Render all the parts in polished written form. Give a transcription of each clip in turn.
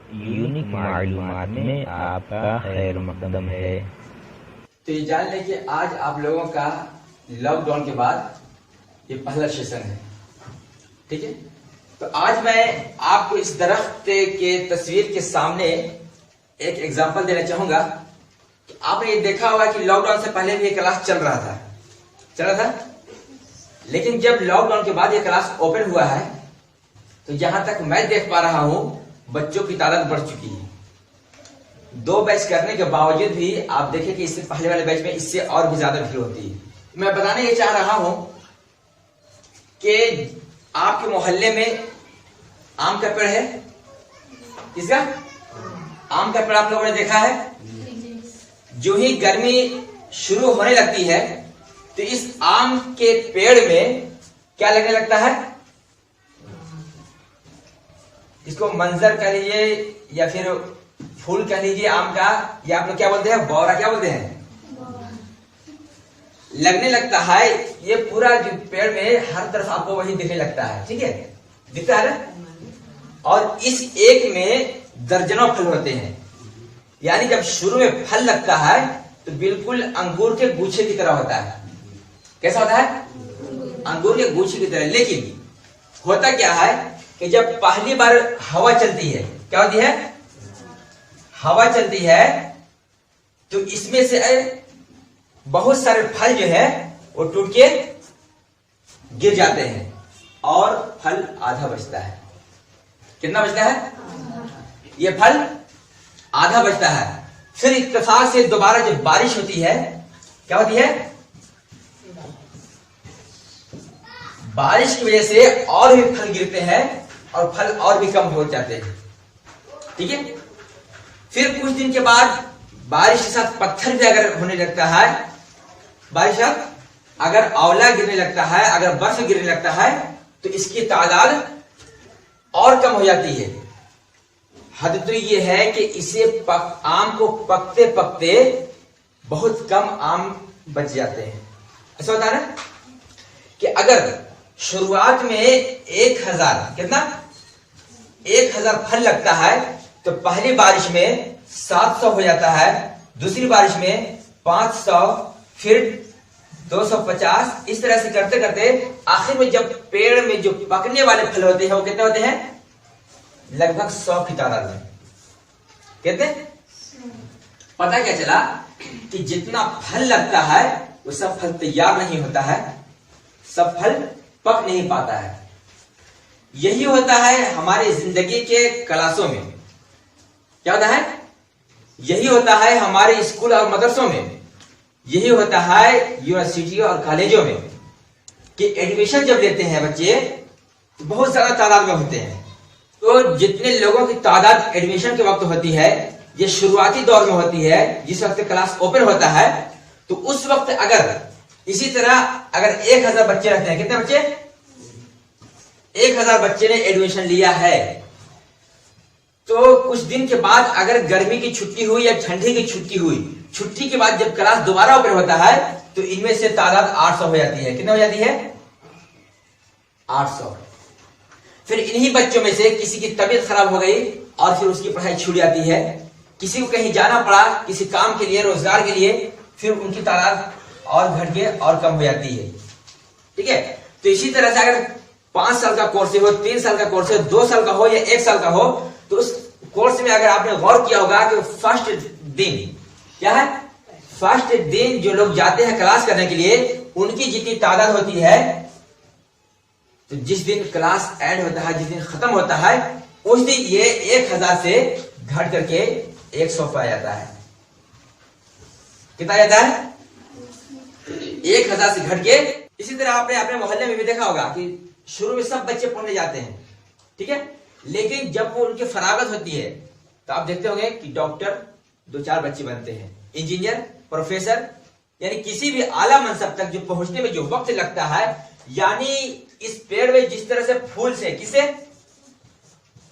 Unique मालूमात में आपका खैर मकदम है। तो ये जान लें कि आज आप लोगों का लॉकडाउन के बाद ये पहला सेशन है, ठीक है। तो आज मैं आपको इस दरख्त के तस्वीर के सामने एक एग्जांपल देना चाहूंगा कि आपने ये देखा होगा कि लॉकडाउन से पहले भी ये क्लास चल रहा था, लेकिन जब लॉकडाउन के बाद ये क्लास ओपन हुआ है तो जहां तक मैं देख पा रहा हूं बच्चों की तादाद बढ़ चुकी है। 2 बैच करने के बावजूद भी आप देखें कि इससे पहले वाले बैच में इससे और भी ज्यादा भीड़ होती है। मैं बताने ये चाह रहा हूं कि आपके मोहल्ले में आम का पेड़ है, किसका आम का पेड़ आप लोगों ने देखा है। जो ही गर्मी शुरू होने लगती है तो इस आम के पेड़ में क्या लगने लगता है, इसको मंजर कह लीजिए या फिर फूल कह लीजिए आम का, या आप लोग क्या बोलते हैं, बौरा क्या बोलते हैं, लगने लगता है। ये पूरा जो पेड़ में हर तरफ आपको वही दिखने लगता है, ठीक है, दिखता है ना। और इस एक में दर्जनों फल होते हैं, यानी जब शुरू में फल लगता है तो बिल्कुल अंगूर के गुच्छे की तरह होता है। कैसा होता है, अंगूर के गुच्छे की तरह। लेकिन होता क्या है कि जब पहली बार हवा चलती है, क्या होती है, हवा चलती है तो इसमें से बहुत सारे फल जो है वो टूट के गिर जाते हैं और फल आधा बचता है। कितना बचता है, ये फल आधा बचता है। फिर इत्तेफाक से दोबारा जब बारिश होती है, क्या होती है, बारिश की वजह से और भी फल गिरते हैं और फल और भी कम हो जाते हैं, ठीक है। फिर कुछ दिन के बाद बारिश के साथ पत्थर भी अगर होने लगता है, बारिश अगर ओला गिरने लगता है, अगर बर्फ गिरने लगता है तो इसकी तादाद और कम हो जाती है। हद तो ये है कि इसे आम को पकते पकते बहुत कम आम बच जाते हैं। ऐसा होता है ना कि अगर शुरुआत में 1000 कितना 1000 फल लगता है तो पहली बारिश में 700 हो जाता है, दूसरी बारिश में 500, फिर 250, इस तरह से करते करते आखिर में जब पेड़ में जो पकने वाले फल होते हैं वो कितने होते हैं, लगभग 100 की तादाद में। कहते पता क्या चला कि जितना फल लगता है वो सब फल तैयार नहीं होता है, सब फल पक नहीं पाता है। यही होता है हमारी जिंदगी के क्लासों में, क्या होता है, यही होता है हमारे स्कूल और मदरसों में, यही होता है यूनिवर्सिटी और कॉलेजों में कि एडमिशन जब लेते हैं बच्चे तो बहुत ज्यादा तादाद में होते हैं। तो जितने लोगों की तादाद एडमिशन के वक्त होती है, ये शुरुआती दौर में होती है, जिस वक्त क्लास ओपन होता है, तो उस वक्त अगर इसी तरह अगर 1000 बच्चे रहते हैं, कितने बच्चे, 1000 बच्चे ने एडमिशन लिया है, तो कुछ दिन के बाद अगर गर्मी की छुट्टी हुई या ठंडी की छुट्टी हुई, छुट्टी के बाद जब क्लास दोबारा ओपन होता है तो इनमें से तादाद 800 हो जाती है। कितने हो जाती है, 800। फिर इन्हीं बच्चों में से किसी की तबीयत खराब हो गई और फिर उसकी पढ़ाई छूट जाती है, किसी को कहीं जाना पड़ा किसी काम के लिए, रोजगार के लिए, फिर उनकी तादाद और घट के और कम हो जाती है, ठीक है। तो इसी तरह से अगर 5 साल का कोर्स हो, 3 साल का कोर्स हो, 2 साल का हो या 1 साल का हो, तो उस कोर्स में अगर आपने गौर किया होगा कि फर्स्ट दिन क्या है, फर्स्ट दिन जो लोग जाते हैं क्लास करने के लिए उनकी जितनी तादाद होती है, तो जिस दिन क्लास एंड होता है, जिस दिन खत्म होता है, उस दिन ये 1000 से घट करके 100 पे आ जाता है। कितना आ जाता है, 1000 से घट के। इसी तरह आपने अपने मोहल्ले में भी देखा होगा कि शुरू में सब बच्चे पढ़ने जाते हैं, ठीक है, लेकिन जब वो उनकी फरागत होती है तो आप देखते होंगे कि डॉक्टर 2-4 बच्चे बनते हैं, इंजीनियर, प्रोफेसर, यानी किसी भी आला मनसब तक जो पहुंचने में जो वक्त लगता है, यानी इस पेड़ में जिस तरह से फूल से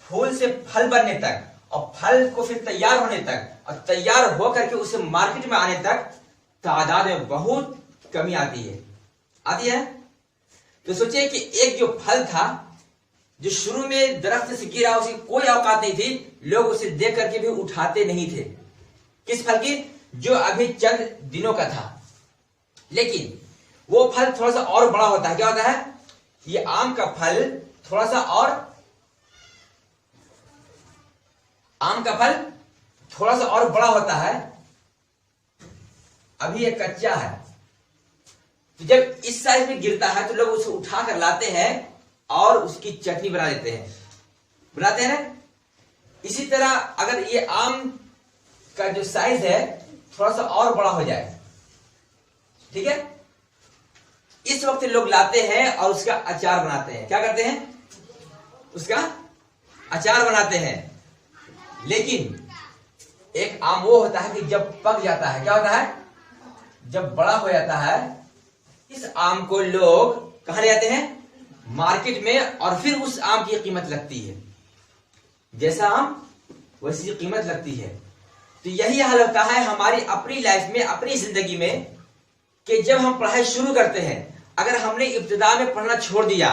फूल से फल बनने तक और फल को फिर तैयार होने तक और तैयार होकर के उसे मार्केट में आने तक तादाद में बहुत कमी आती है। तो सोचिए कि एक जो फल था जो शुरू में दरख्त से गिरा उसकी कोई औकात नहीं थी, लोग उसे देख करके भी उठाते नहीं थे। किस फल की? जो अभी चंद दिनों का था, लेकिन वो फल थोड़ा सा और बड़ा होता है। क्या होता है? ये आम का फल थोड़ा सा और, आम का फल थोड़ा सा और बड़ा होता है। अभी ये कच्चा है, तो जब इस साइज में गिरता है तो लोग उसे उठा कर लाते हैं और उसकी चटनी बना लेते हैं, बनाते हैं ना। इसी तरह अगर ये आम का जो साइज है थोड़ा सा और बड़ा हो जाए, ठीक है, इस वक्त लोग लाते हैं और उसका अचार बनाते हैं। क्या करते हैं? उसका अचार बनाते हैं। लेकिन एक आम वो होता है कि जब पक जाता है, क्या होता है? जब बड़ा हो जाता है, इस आम को लोग कहां ले जाते हैं? मार्केट में, और फिर उस आम की कीमत लगती है। जैसा आम वैसी कीमत लगती है। तो यही हाल होता है हमारी अपनी लाइफ में, अपनी जिंदगी में, कि जब हम पढ़ाई शुरू करते हैं, अगर हमने इब्तिदा में पढ़ना छोड़ दिया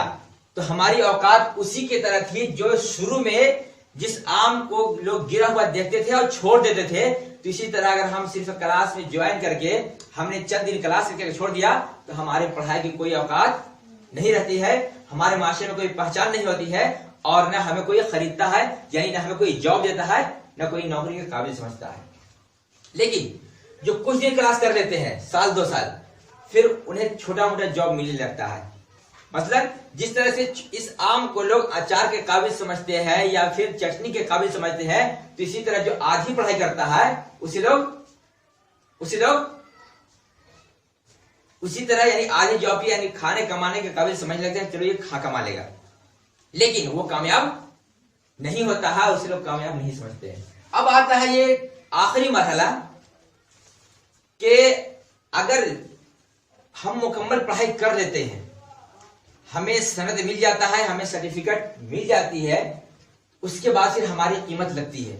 तो हमारी औकात उसी के तरह थी जो शुरू में जिस आम को लोग गिरा हुआ देखते थे और छोड़ देते थे। तो इसी तरह अगर हम सिर्फ क्लास में ज्वाइन करके हमने चंद दिन क्लास करके छोड़ दिया तो हमारे पढ़ाई की कोई औकात नहीं रहती है, हमारे माशरे में कोई पहचान नहीं होती है, और न हमें कोई खरीदता है, यानी न हमें कोई जॉब देता है, न कोई नौकरी के काबिल समझता है। लेकिन जो कुछ दिन क्लास कर लेते हैं, साल 2 साल, फिर उन्हें छोटा मोटा जॉब मिलने लगता है। मतलब जिस तरह से इस आम को लोग अचार के काबिल समझते हैं या फिर चटनी के काबिल समझते हैं, तो इसी तरह जो आधी पढ़ाई करता है उसी तरह यानी आधी जॉब यानी खाने कमाने के काबिल समझने लगते हैं, चलो ये खा कमा लेगा। लेकिन वो कामयाब नहीं होता है, उसे लोग कामयाब नहीं समझते हैं। अब आता है ये आखिरी मरहला कि अगर हम मुकम्मल पढ़ाई कर लेते हैं, हमें सनद मिल जाता है, हमें सर्टिफिकेट मिल जाती है, उसके बाद फिर हमारी कीमत लगती है।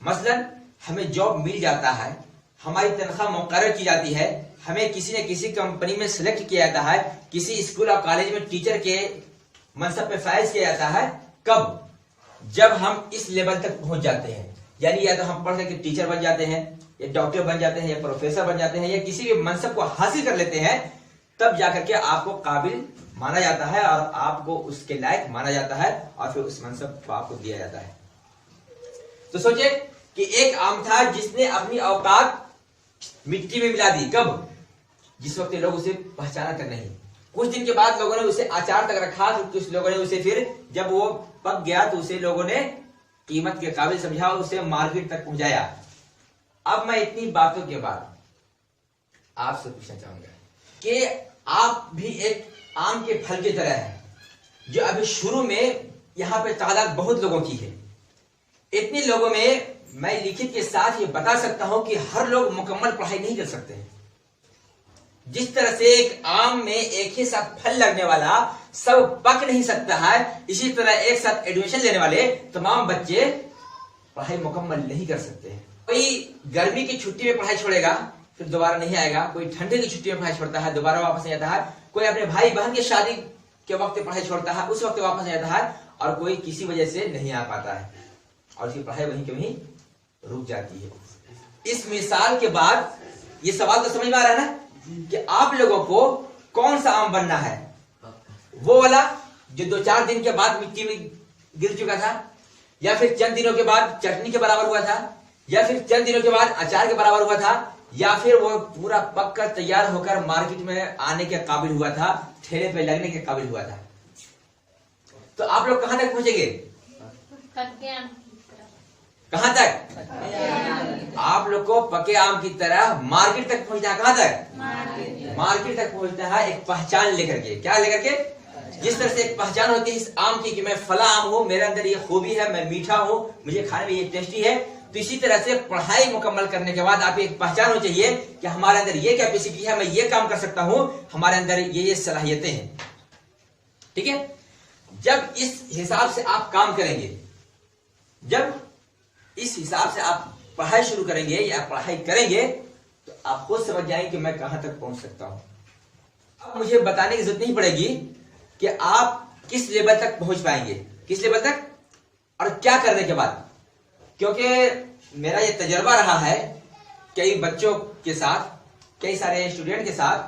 मसलन हमें जॉब मिल जाता है, हमारी तनख्वाह मुकर्रर की जाती है, हमें किसी न किसी कंपनी में सिलेक्ट किया जाता है, किसी स्कूल और कॉलेज में टीचर के मनसब पे फाइज किया जाता है। कब? जब हम इस लेवल तक पहुंच जाते हैं, यानी या तो हम पढ़ के टीचर बन जाते हैं, या डॉक्टर बन जाते हैं, या प्रोफेसर बन जाते हैं, या किसी भी मनसब को हासिल कर लेते हैं, तब जाकर के आपको काबिल माना जाता है और आपको उसके लायक माना जाता है, और फिर उस मनसब को आपको दिया जाता है। तो सोचिए कि एक आम था जिसने अपनी औकात मिट्टी में मिला दी। कब? जिस वक्त लोग उसे पहचाना तक नहीं। कुछ दिन के बाद लोगों ने उसे अचार तक रखा, तो कुछ लोगों ने उसे फिर जब वो पक गया तो उसे लोगों ने कीमत के काबिल समझा, उसे मार्केट तक पहुंचाया। अब मैं इतनी बातों के बाद आपसे पूछना चाहूंगा कि आप भी एक आम के फल की तरह है, जो अभी शुरू में यहां पे तादाद बहुत लोगों की है। इतने लोगों में मैं लिखित के साथ ये बता सकता हूं कि हर लोग मुकम्मल पढ़ाई नहीं कर सकते हैं। जिस तरह से एक आम में एक ही साथ फल लगने वाला सब पक नहीं सकता है, इसी तरह एक साथ एडमिशन लेने वाले तमाम बच्चे पढ़ाई मुकम्मल नहीं कर सकते हैं। कोई गर्मी की छुट्टी में पढ़ाई छोड़ेगा, फिर दोबारा नहीं आएगा। कोई ठंडे की छुट्टी में पढ़ाई छोड़ता है, दोबारा वापस नहीं आता है। कोई अपने भाई बहन की शादी के वक्त पढ़ाई छोड़ता है, उस वक्त वापस नहीं आता है। और कोई किसी वजह से नहीं आ पाता है और उसकी पढ़ाई वहीं के वहीं रुक जाती है। इस मिसाल के बाद ये सवाल तो समझ में आ रहा है ना कि आप लोगों को कौन सा आम बनना है? वो वाला जो 2-4 दिन के बाद मिट्टी में गिर चुका था, या फिर चंद दिनों के बाद चटनी के बराबर हुआ था, या फिर चंद दिनों के बाद अचार के बराबर हुआ था, या फिर वो पूरा पक कर तैयार होकर मार्केट में आने के काबिल हुआ था, ठेले पे लगने के काबिल हुआ था? तो आप लोग कहां तक पहुंचेंगे? कहां तक? आप लोग को पके आम की तरह मार्केट तक पहुंचना है। कहां तक? मार्केट तक पहुंचना है एक पहचान लेकर के। क्या लेकर के? जिस तरह से एक पहचान होती है इस आम की कि मैं फला आम हूं, मेरे अंदर ये खूबी है, मैं मीठा हूं, मुझे खाने में ये टेस्टी है। तो इसी तरह से पढ़ाई मुकम्मल करने के बाद आप एक पहचान होनी चाहिए कि हमारे अंदर ये कैपेसिटी है, मैं ये काम कर सकता हूं, हमारे अंदर ये सलाहियतें हैं। ठीक है? जब इस हिसाब से आप काम करेंगे, जब इस हिसाब से आप पढ़ाई शुरू करेंगे या पढ़ाई करेंगे, तो आप खुद समझ जाएंगे कि मैं कहां तक पहुंच सकता हूं। अब मुझे बताने की जरूरत नहीं पड़ेगी कि आप किस लेवल तक पहुंच पाएंगे, किस लेवल तक और क्या करने के बाद। क्योंकि मेरा ये तजर्बा रहा है कई बच्चों के साथ, कई सारे स्टूडेंट के साथ,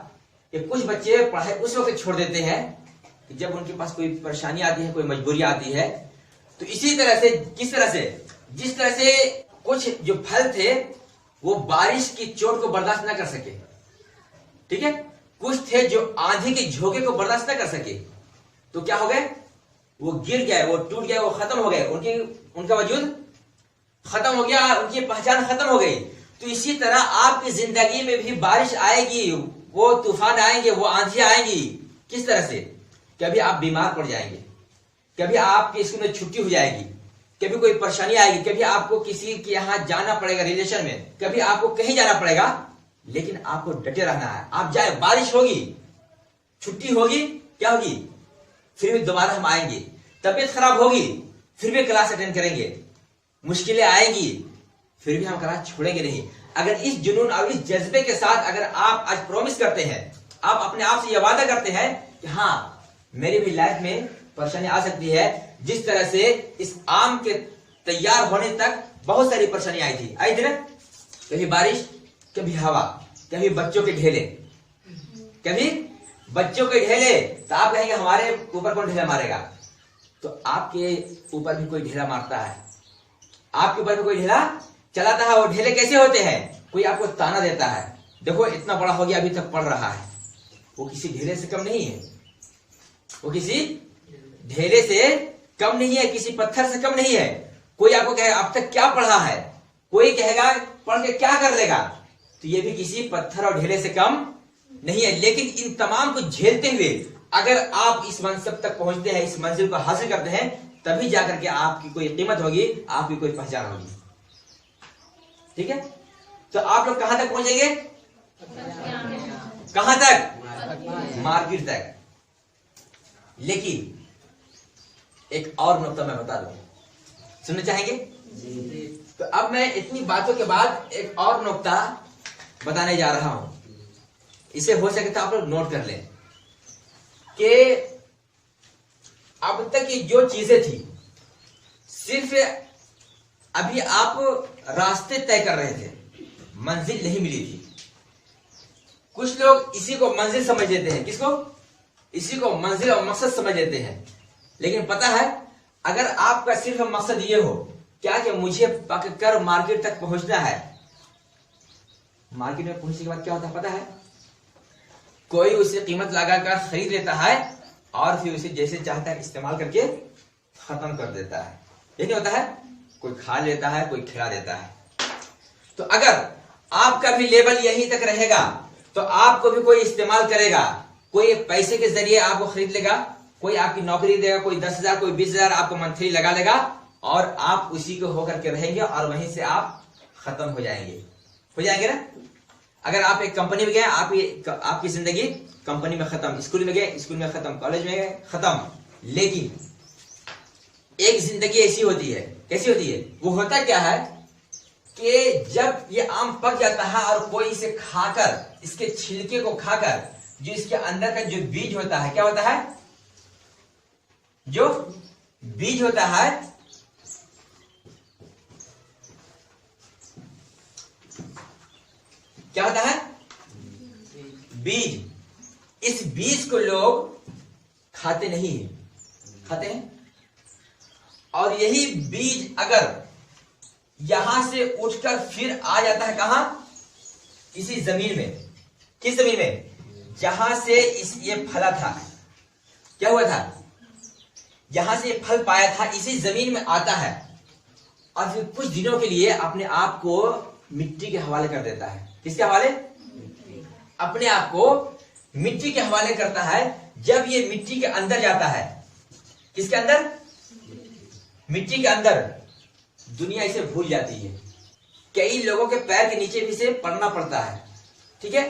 कि कुछ बच्चे पढ़ाई उस वक्त छोड़ देते हैं कि जब उनके पास कोई परेशानी आती है, कोई मजबूरी आती है। तो इसी तरह से जिस तरह से कुछ जो फल थे वो बारिश की चोट को बर्दाश्त न कर सके, ठीक है, कुछ थे जो आंधी के झोंके को बर्दाश्त न कर सके, तो क्या हो गए, वो गिर गए, वो टूट गए, वो खत्म हो गए, उनका वजूद खत्म हो गया, उनकी पहचान खत्म हो गई। तो इसी तरह आपकी जिंदगी में भी बारिश आएगी, वो तूफान आएंगे, वो आंधी आएंगी। किस तरह से, कभी आप बीमार पड़ जाएंगे, कभी आपके स्कूल में छुट्टी हो जाएगी, कभी कोई परेशानी आएगी, कभी आपको किसी के यहां जाना पड़ेगा रिलेशन में, कभी आपको कहीं जाना पड़ेगा, लेकिन आपको डटे रहना है। आप जाए, बारिश होगी, छुट्टी होगी, क्या होगी, फिर भी दोबारा हम आएंगे। तबीयत खराब होगी, फिर भी क्लास अटेंड करेंगे। मुश्किलें आएंगी, फिर भी हम क्लास छोड़ेंगे नहीं। अगर इस जुनून और इस जज्बे के साथ अगर आप आज प्रॉमिस करते हैं, आप अपने आप से यह वादा करते हैं कि हाँ मेरी भी लाइफ में परेशानी आ सकती है, जिस तरह से इस आम के तैयार होने तक बहुत सारी परेशानी आई थी ना, कभी बारिश, कभी हवा, कभी बच्चों के ढेले, कभी बच्चों के ढेले। तो आप कहेंगे हमारे ऊपर कौन ढेला मारेगा, तो आपके ऊपर भी कोई ढेला मारता है, आपके ऊपर भी कोई ढेला चलाता है। वो ढेले कैसे होते हैं, कोई आपको ताना देता है, देखो इतना बड़ा हो गया अभी तक पढ़ रहा है, वो किसी ढेले से कम नहीं है, वो किसी ढेले से कम नहीं है, किसी पत्थर से कम नहीं है। कोई आपको कहे अब तक क्या पढ़ा है, कोई कहेगा पढ़ के क्या कर लेगा, तो ये भी किसी पत्थर और ढेले से कम नहीं है। लेकिन इन तमाम को झेलते हुए अगर आप इस मंजिल तक पहुंचते हैं, इस मंजिल को हासिल करते हैं, तभी जाकर के आपकी कोई कीमत होगी, आपकी कोई पहचान होगी। ठीक है, तो आप लोग कहां तक पहुंचेंगे, कहां तक, मार्केट तक। लेकिन एक और नुक्ता मैं बता दूं, सुनना चाहेंगे? तो अब मैं इतनी बातों के बाद एक और नुक्ता बताने जा रहा हूं, इसे हो सके तो आप लोग नोट कर लें कि अब तक की जो चीजें थी सिर्फ अभी आप रास्ते तय कर रहे थे, मंजिल नहीं मिली थी। कुछ लोग इसी को मंजिल समझ लेते हैं, किसको, इसी को मंजिल और मकसद समझ लेते हैं। लेकिन पता है अगर आपका सिर्फ मकसद ये हो क्या कि मुझे पककर मार्केट तक पहुंचना है, मार्केट में पहुंचने के बाद क्या होता है पता है, कोई उसे कीमत लगाकर खरीद लेता है और फिर उसे जैसे चाहता है इस्तेमाल करके खत्म कर देता है। ये नहीं होता है, कोई खा लेता है, कोई खिला देता है। तो अगर आपका भी लेवल यहीं तक रहेगा तो आपको भी कोई इस्तेमाल करेगा, कोई पैसे के जरिए आपको खरीद लेगा, कोई आपकी नौकरी देगा, कोई 10,000 कोई 20,000 आपको मंथली लगा लेगा और आप उसी को होकर के रहेंगे और वहीं से आप खत्म हो जाएंगे ना। अगर आप एक कंपनी में गए, आपकी जिंदगी कंपनी में खत्म, स्कूल में गए, स्कूल में खत्म, कॉलेज में गए, खत्म। लेकिन एक जिंदगी ऐसी होती है, कैसी होती है, वो होता क्या है कि जब ये आम पक जाता है और कोई इसे खाकर, इसके छिलके को खाकर, जो इसके अंदर का जो बीज होता है, क्या होता है, जो बीज होता है, क्या होता है, बीज। इस बीज को लोग खाते नहीं है, खाते हैं। और यही बीज अगर यहां से उठकर फिर आ जाता है कहां, इसी जमीन में, किस जमीन में, जहां से ये फला था, क्या हुआ था, जहां से ये फल पाया था, इसी जमीन में आता है और फिर कुछ दिनों के लिए अपने आप को मिट्टी के हवाले कर देता है। किसके हवाले, अपने आप को मिट्टी के हवाले करता है। जब ये मिट्टी के अंदर जाता है, किसके अंदर, मिट्टी के अंदर, दुनिया इसे भूल जाती है। कई लोगों के पैर के नीचे भी इसे पड़ना पड़ता है, ठीक है।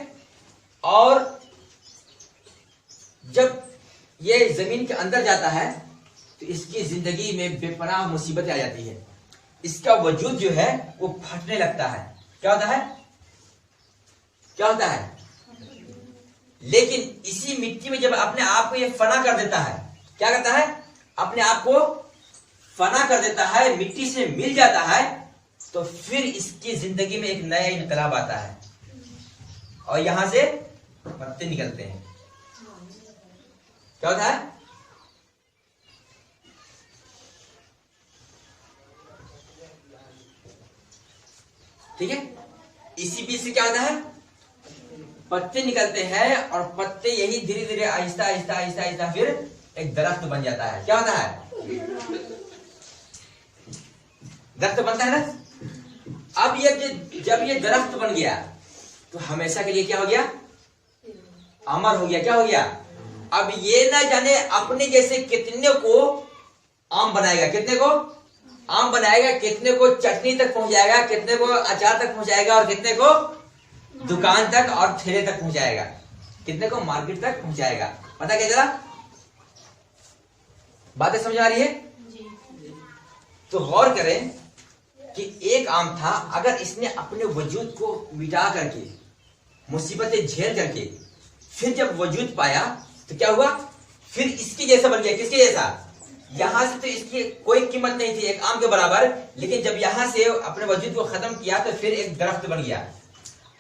और जब ये जमीन के अंदर जाता है तो इसकी जिंदगी में बेपनाह मुसीबतें आ जाती है, इसका वजूद जो है वो फटने लगता है। क्या होता है, क्या होता है, लेकिन इसी मिट्टी में जब अपने आप को ये फना कर देता है, क्या करता है, अपने आप को फना कर देता है, मिट्टी से मिल जाता है, तो फिर इसकी जिंदगी में एक नया इनकलाब आता है और यहां से पत्ते निकलते हैं। क्या होता है? ठीक है, इसी बीच से क्या होता है, पत्ते निकलते हैं और पत्ते यही धीरे धीरे आहिस्ता आहिस्ता आहिस्ता आहिस्ता फिर एक दरख्त बन जाता है। क्या होता है? दरख्त बनता है ना। अब ये जब ये दरख्त बन गया तो हमेशा के लिए क्या हो गया? अमर हो गया। क्या हो गया? अब ये ना जाने अपने जैसे कितने को आम बनाएगा, कितने को आम बनाएगा, कितने को चटनी तक पहुंचाएगा, कितने को अचार तक पहुंचाएगा और कितने को दुकान तक और ठेले तक पहुंचाएगा, कितने को मार्केट तक पहुंचाएगा। पता क्या जरा बातें समझ आ रही है? तो गौर करें कि एक आम था, अगर इसने अपने वजूद को मिटा करके, मुसीबतें झेल करके फिर जब वजूद पाया तो क्या हुआ? फिर इसके जैसा बन गया। किसके जैसा? यहां से तो इसकी कोई कीमत नहीं थी एक आम के बराबर, लेकिन जब यहां से अपने वजूद को खत्म किया तो फिर एक दरख्त बन गया।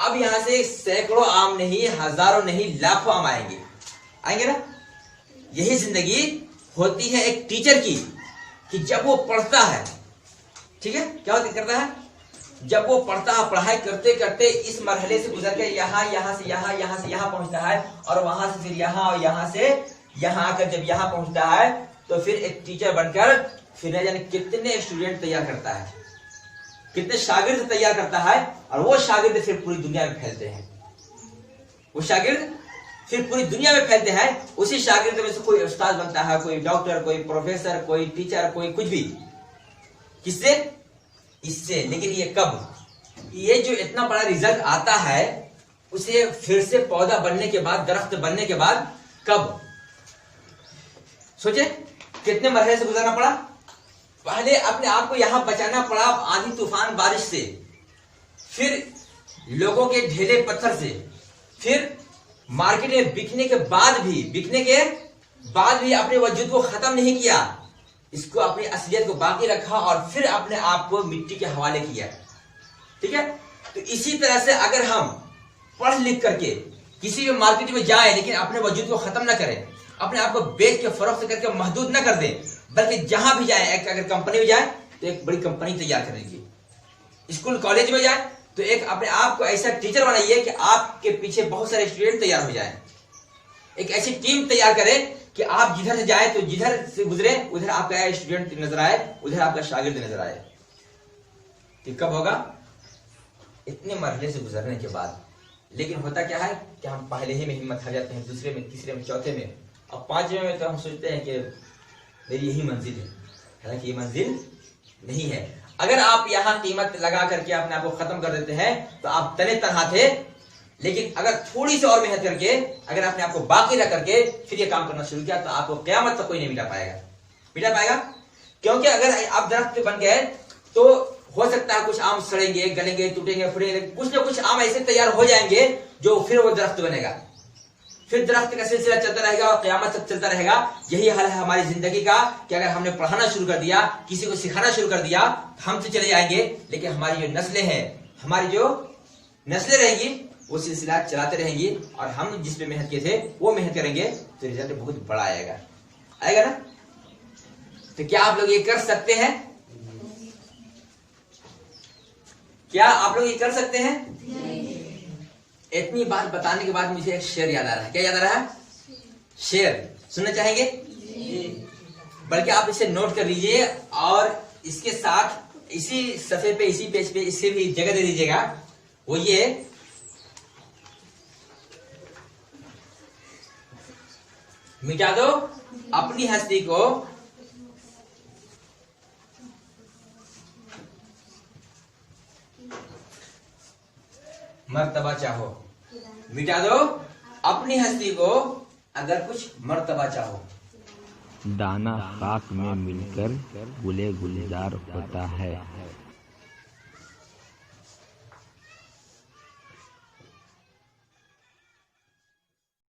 अब यहां से सैकड़ों आम नहीं, हजारों नहीं, लाखों आम आएंगे। आएंगे ना। यही जिंदगी होती है एक टीचर की, कि जब वो पढ़ता है, ठीक है, क्या करता है, जब वो पढ़ता है, पढ़ाई करते करते इस मरहले से गुजर के यहाँ से यहाँ से यहाँ पहुंचता है और वहां से फिर यहाँ और यहाँ से यहाँ आकर जब यहाँ पहुंचता है तो फिर एक टीचर बनकर फिर न जाने कितने स्टूडेंट तैयार करता है, कितने शागिर्द तैयार करता है, और वो शागिर्द फिर पूरी दुनिया में फैलते हैं। वो शागिर्द फिर पूरी दुनिया में फैलते हैं। उसी शागिर्द में से कोई उस्ताद बनता है, कोई डॉक्टर, कोई प्रोफेसर, कोई टीचर, कोई कुछ भी। किससे? इससे। लेकिन ये कब? ये जो इतना बड़ा रिजल्ट आता है उसे फिर से पौधा बनने के बाद, दरख्त बनने के बाद कब? सोचे कितने मरहले से गुजरना पड़ा। पहले अपने आप को यहां बचाना पड़ा आंधी तूफान बारिश से, फिर लोगों के ढेले पत्थर से, फिर मार्केट में बिकने के बाद भी अपने वजूद को खत्म नहीं किया, इसको अपनी असलियत को बाकी रखा और फिर अपने आप को मिट्टी के हवाले किया। ठीक है, तो इसी तरह से अगर हम पढ़ लिख करके किसी भी मार्केट में जाए लेकिन अपने वजूद को खत्म ना करें, अपने आप को बेच के फरोख्त करके महदूद ना कर दें, बल्कि जहां भी जाए, अगर कंपनी में जाए तो एक बड़ी कंपनी तैयार करेंगे, स्कूल कॉलेज में जाए तो एक अपने आप को ऐसा टीचर बनाइए कि आपके पीछे बहुत सारे स्टूडेंट तैयार हो जाएं। एक ऐसी टीम तैयार करें कि आप जिधर से जाए तो जिधर से गुजरे उधर आपका स्टूडेंट नजर आए, उधर आपका शागिर्द नजर आए। तो कब होगा? इतने मरहले से गुजरने के बाद। लेकिन होता क्या है कि हम पहले ही में हिम्मत हार जाते हैं, दूसरे में, तीसरे में, चौथे में, और पांचवें में तो हम सोचते हैं कि मेरी यही मंजिल है। हालांकि ये मंजिल नहीं है। अगर आप यहाँ कीमत लगा करके अपने आप को खत्म कर देते हैं तो आप तने तनहा थे, लेकिन अगर थोड़ी सी और मेहनत करके, अगर अपने आप को बाकी रख करके फिर ये काम करना शुरू किया तो आपको क़यामत तक कोई नहीं मिटा पाएगा। क्योंकि अगर आप दरख्त बन गए तो हो सकता है कुछ आम सड़ेंगे, गलेंगे, टूटेंगे, फूटेंगे, कुछ ना कुछ आम ऐसे तैयार हो जाएंगे जो फिर वो दरख्त बनेगा, फिर दरख्त का सिलसिला चलता रहेगा और क़यामत तक चलता रहेगा। यही हाल है हमारी जिंदगी का कि अगर हमने पढ़ाना शुरू कर दिया, किसी को सिखाना शुरू कर दिया, हम तो चले जाएंगे, लेकिन हमारी जो नस्लें हैं, हमारी जो नस्लें रहेंगी वो सिलसिला चलाते रहेंगी, और हम जिस पे मेहनत किए थे वो मेहनत करेंगे तो रिजल्ट बहुत बड़ा आएगा ना। तो क्या आप लोग ये कर सकते हैं? क्या आप लोग ये कर सकते हैं? इतनी बात बताने के बाद मुझे एक शेर याद आ रहा है। क्या याद आ रहा है? शेर सुनना चाहेंगे? बल्कि आप इसे नोट कर लीजिए और इसके साथ इसी सफे पे, इसी पेज पे इससे भी जगह दे दीजिएगा। वो ये, मिटा दो अपनी हस्ती को, मर्तबा चाहो। मिटा दो अपनी हस्ती को अगर कुछ मर्तबा चाहो। दाना खाक में मिलकर गुले गुलजार होता है।